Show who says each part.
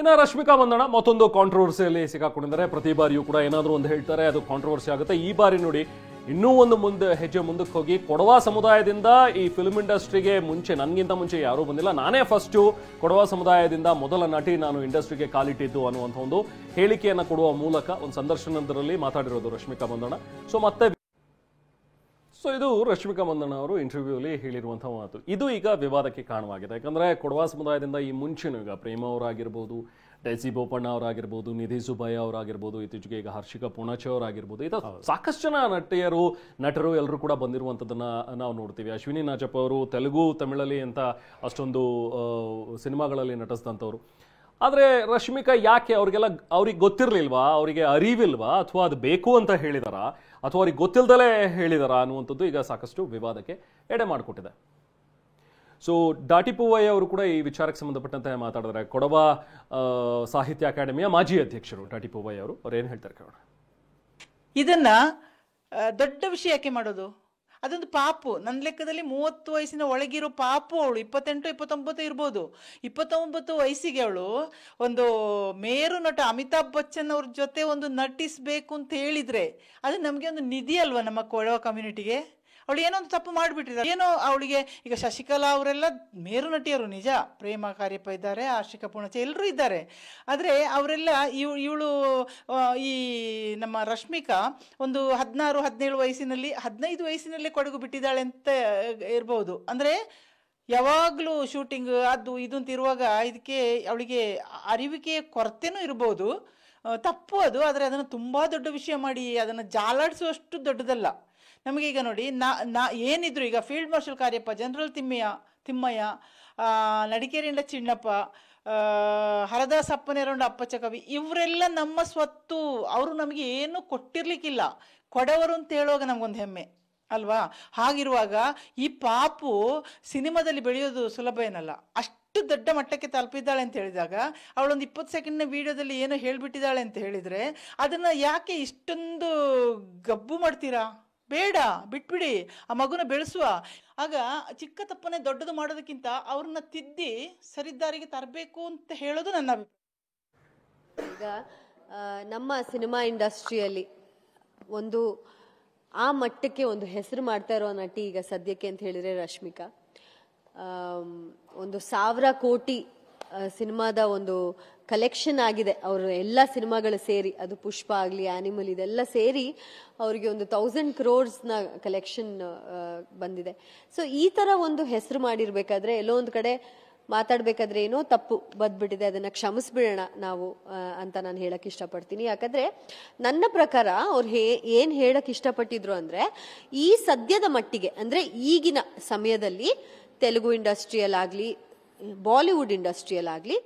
Speaker 1: ಇನ್ನು ರಶ್ಮಿಕಾ ಮಂದಣ್ಣ ಮತ್ತೊಂದು ಕಾಂಟ್ರವರ್ಸಿಯಲ್ಲಿ ಸಿಕ್ಕಾಕೊಂಡಿದ್ದಾರೆ. ಪ್ರತಿ ಬಾರಿಯೂ ಕೂಡ ಏನಾದರೂ ಒಂದು ಹೇಳ್ತಾರೆ, ಅದು ಕಾಂಟ್ರವರ್ಸಿ ಆಗುತ್ತೆ. ಈ ಬಾರಿ ನೋಡಿ ಇನ್ನೂ ಒಂದು ಹೆಜ್ಜೆ ಮುಂದಕ್ಕೆ ಹೋಗಿ ಕೊಡವ ಸಮುದಾಯದಿಂದ ಈ ಫಿಲ್ಮ್ ಇಂಡಸ್ಟ್ರಿಗೆ ನನಗಿಂತ ಮುಂಚೆ ಯಾರೂ ಬಂದಿಲ್ಲ, ನಾನೇ ಫಸ್ಟು ಕೊಡವ ಸಮುದಾಯದಿಂದ ಮೊದಲ ನಟಿ ನಾನು ಇಂಡಸ್ಟ್ರಿಗೆ ಕಾಲಿಟ್ಟಿದ್ದು ಅನ್ನುವಂಥ ಒಂದು ಹೇಳಿಕೆಯನ್ನು ಕೊಡುವ ಮೂಲಕ ಒಂದು ಸಂದರ್ಶನದಲ್ಲಿ ಮಾತಾಡಿರೋದು ರಶ್ಮಿಕಾ ಮಂದಣ್ಣ. ಇದು ರಶ್ಮಿಕಾ ಮಂದಣ್ಣ ಅವರು ಇಂಟರ್ವ್ಯೂಲಿ ಹೇಳಿರುವಂತಹ ಮಾತು. ಇದು ಈಗ ವಿವಾದಕ್ಕೆ ಕಾರಣವಾಗಿದೆ. ಯಾಕಂದ್ರೆ ಕೊಡವ ಸಮುದಾಯದಿಂದ ಈ ಮುಂಚೆನೂ ಈಗ ಪ್ರೇಮ ಅವರಾಗಿರ್ಬೋದು, ಡೈಸಿ ಬೋಪಣ್ಣ ಅವರಾಗಿರ್ಬೋದು, ನಿಧಿ ಸುಬ್ಬಯ್ಯ ಅವರಾಗಿರ್ಬೋದು, ಇತ್ತೀಚೆಗೆ ಈಗ ಹರ್ಷಿಕಾ ಪುಣಚೆ ಅವರಾಗಿರ್ಬೋದು, ಇದು ಸಾಕಷ್ಟು ಜನ ನಟರು ಎಲ್ಲರೂ ಕೂಡ ಬಂದಿರುವಂಥದ್ದನ್ನ ನಾವು ನೋಡ್ತೀವಿ. ಅಶ್ವಿನಿ ನಾಚಪ್ಪ ಅವರು ತೆಲುಗು ತಮಿಳಲ್ಲಿ ಅಂತ ಅಷ್ಟೊಂದು ಸಿನಿಮಾಗಳಲ್ಲಿ ನಟಿಸಿದಂಥವ್ರು. ಆದರೆ ರಶ್ಮಿಕಾ ಯಾಕೆ ಅವ್ರಿಗೆ ಗೊತ್ತಿರಲಿಲ್ವಾ, ಅವರಿಗೆ ಅರಿವಿಲ್ವಾ, ಅಥವಾ ಅದು ಬೇಕು ಅಂತ ಹೇಳಿದಾರಾ, ಅಥವಾ ಅವ್ರಿಗೆ ಗೊತ್ತಿಲ್ಲದಲೇ ಹೇಳಿದಾರಾ ಅನ್ನುವಂಥದ್ದು ಈಗ ಸಾಕಷ್ಟು ವಿವಾದಕ್ಕೆ ಎಡೆ ಮಾಡಿಕೊಟ್ಟಿದೆ. ಡಾಟಿ ಪೂವಯ್ಯ ಅವರು ಕೂಡ ಈ ವಿಚಾರಕ್ಕೆ ಸಂಬಂಧಪಟ್ಟಂತೆ ಮಾತಾಡಿದ್ದಾರೆ. ಕೊಡವ ಸಾಹಿತ್ಯ ಅಕಾಡೆಮಿಯ ಮಾಜಿ ಅಧ್ಯಕ್ಷರು ಡಾಟಿ ಪೂವಯ್ಯ ಅವರು. ಅವ್ರು ಏನು ಹೇಳ್ತಾರೆ ಕೇಳೋಣ.
Speaker 2: ಇದನ್ನ ದೊಡ್ಡ ವಿಷಯ ಯಾಕೆ ಮಾಡೋದು? ಅದೊಂದು ಪಾಪು. ನನ್ನ ಲೆಕ್ಕದಲ್ಲಿ 30 ವಯಸ್ಸಿನ ಒಳಗಿರೋ ಪಾಪು ಅವಳು. 28, 29 ಇರ್ಬೋದು. 29 ವಯಸ್ಸಿಗೆ ಅವಳು ಒಂದು ಮೇರು ನಟ ಅಮಿತಾಬ್ ಬಚ್ಚನ್ ಅವ್ರ ಜೊತೆ ಒಂದು ನಟಿಸ್ಬೇಕು ಅಂತ ಹೇಳಿದ್ರೆ ಅದು ನಮಗೆ ಒಂದು ನಿಧಿ ಅಲ್ವಾ ನಮ್ಮ ಕೊಡವ ಕಮ್ಯುನಿಟಿಗೆ? ಅವಳು ಏನೋ ಒಂದು ತಪ್ಪು ಮಾಡಿಬಿಟ್ಟಿದ್ದಾರೆ. ಏನೋ ಅವಳಿಗೆ ಈಗ ಶಶಿಕಲಾ ಅವರೆಲ್ಲ ಮೇರು ನಟಿಯರು ನಿಜ. ಪ್ರೇಮ ಕಾರ್ಯಪ್ಪ ಇದ್ದಾರೆ, ಹರ್ಷಿಕಾ ಪುಣಚೆ ಎಲ್ಲರೂ ಇದ್ದಾರೆ. ಆದರೆ ಅವರೆಲ್ಲ ಇವಳು ಈ ನಮ್ಮ ರಶ್ಮಿಕಾ ಒಂದು 16, 17 ವಯಸ್ಸಿನಲ್ಲಿ 15 ವಯಸ್ಸಿನಲ್ಲೇ ಕೊಡಗು ಬಿಟ್ಟಿದ್ದಾಳೆ ಅಂತ ಇರ್ಬೋದು. ಅಂದರೆ ಯಾವಾಗಲೂ ಶೂಟಿಂಗ್ ಅದು ಇದು ಅಂತ ಇರುವಾಗ ಇದಕ್ಕೆ ಅವಳಿಗೆ ಅರಿವಿಕೆಯ ಕೊರತೆನೂ ಇರ್ಬೋದು. ತಪ್ಪು ಅದು. ಆದರೆ ಅದನ್ನು ತುಂಬ ದೊಡ್ಡ ವಿಷಯ ಮಾಡಿ ಅದನ್ನು ಜಾಲಾಡಿಸುವಷ್ಟು ದೊಡ್ಡದಲ್ಲ. ನಮಗೀಗ ನೋಡಿ ಏನಿದ್ರು ಈಗ field marshal Cariappa, general Thimayya, ನಡಿಕೇರಿಯಿಂದ ಚಿಣ್ಣಪ್ಪ, ಹರದಾಸ್ ಅಪ್ಪನೇರೊಂಡ ಅಪ್ಪಚ್ಚ ಕವಿ, ಇವರೆಲ್ಲ ನಮ್ಮ ಸ್ವತ್ತು. ಅವರು ನಮಗೆ ಏನು ಕೊಟ್ಟಿರ್ಲಿಕ್ಕಿಲ್ಲ. ಕೊಡವರು ಅಂತ ಹೇಳುವಾಗ ನಮಗೊಂದು ಹೆಮ್ಮೆ ಅಲ್ವಾ? ಹಾಗಿರುವಾಗ ಈ ಪಾಪು ಸಿನಿಮಾದಲ್ಲಿ ಬೆಳೆಯೋದು ಸುಲಭ ಏನಲ್ಲ. ಅಷ್ಟು ದೊಡ್ಡ ಮಟ್ಟಕ್ಕೆ ತಲುಪಿದ್ದಾಳೆ ಅಂತ ಹೇಳಿದಾಗ ಅವಳೊಂದು 20 ಸೆಕೆಂಡ್ನ ವಿಡಿಯೋದಲ್ಲಿ ಏನೋ ಹೇಳ್ಬಿಟ್ಟಿದ್ದಾಳೆ ಅಂತ ಹೇಳಿದರೆ ಅದನ್ನು ಯಾಕೆ ಇಷ್ಟೊಂದು ಗಬ್ಬು ಮಾಡ್ತೀರಾ? ಬೇಡ, ಬಿಟ್ಬಿಡಿ, ಆ ಮಗುನ ಬೆಳೆಸುವ. ಆಗ ಚಿಕ್ಕ ತಪ್ಪನ್ನೇ ದೊಡ್ಡದು ಮಾಡೋದಕ್ಕಿಂತ ಅವ್ರನ್ನ ತಿದ್ದಿ ಸರಿದಾರಿಗೆ ತರಬೇಕು ಅಂತ ಹೇಳೋದು ನನ್ನ ಅಭಿಪ್ರಾಯ.
Speaker 3: ಈಗ ನಮ್ಮ ಸಿನಿಮಾ ಇಂಡಸ್ಟ್ರಿಯಲ್ಲಿ ಒಂದು ಆ ಮಟ್ಟಕ್ಕೆ ಒಂದು ಹೆಸರು ಮಾಡ್ತಾ ಇರೋ ನಟಿ ಈಗ ಸದ್ಯಕ್ಕೆ ಅಂತ ಹೇಳಿದ್ರೆ ರಶ್ಮಿಕಾ. 1,000 ಕೋಟಿ ಸಿನಿಮಾದ ಒಂದು ಕಲೆಕ್ಷನ್ ಆಗಿದೆ ಅವರು ಎಲ್ಲ ಸಿನಿಮಾಗಳು ಸೇರಿ. ಅದು ಪುಷ್ಪ ಆಗಲಿ, ಆನಿಮಲ್, ಇದೆಲ್ಲ ಸೇರಿ ಅವರಿಗೆ ಒಂದು 1000 crores ಕಲೆಕ್ಷನ್ ಬಂದಿದೆ. ಸೊ ಈ ತರ ಒಂದು ಹೆಸರು ಮಾಡಿರ್ಬೇಕಾದ್ರೆ ಎಲ್ಲೋ ಒಂದು ಕಡೆ ಮಾತಾಡ್ಬೇಕಾದ್ರೆ ಏನೋ ತಪ್ಪು ಬದ್ಬಿಟ್ಟಿದೆ, ಅದನ್ನ ಕ್ಷಮಿಸ್ಬಿಡೋಣ ನಾವು ಅಂತ ನಾನು ಹೇಳಕ್ ಇಷ್ಟಪಡ್ತೀನಿ. ಯಾಕಂದ್ರೆ ನನ್ನ ಪ್ರಕಾರ ಅವ್ರು ಏನ್ ಹೇಳಕ್ ಇಷ್ಟಪಟ್ಟಿದ್ರು ಅಂದ್ರೆ ಈ ಸದ್ಯದ ಮಟ್ಟಿಗೆ ಅಂದ್ರೆ ಈಗಿನ ಸಮಯದಲ್ಲಿ ತೆಲುಗು ಇಂಡಸ್ಟ್ರಿಯಲ್ ಆಗ್ಲಿ, ಬಾಲಿವುಡ್ ಇಂಡಸ್ಟ್ರಿಯಲ್ ಆಗ್ಲಿ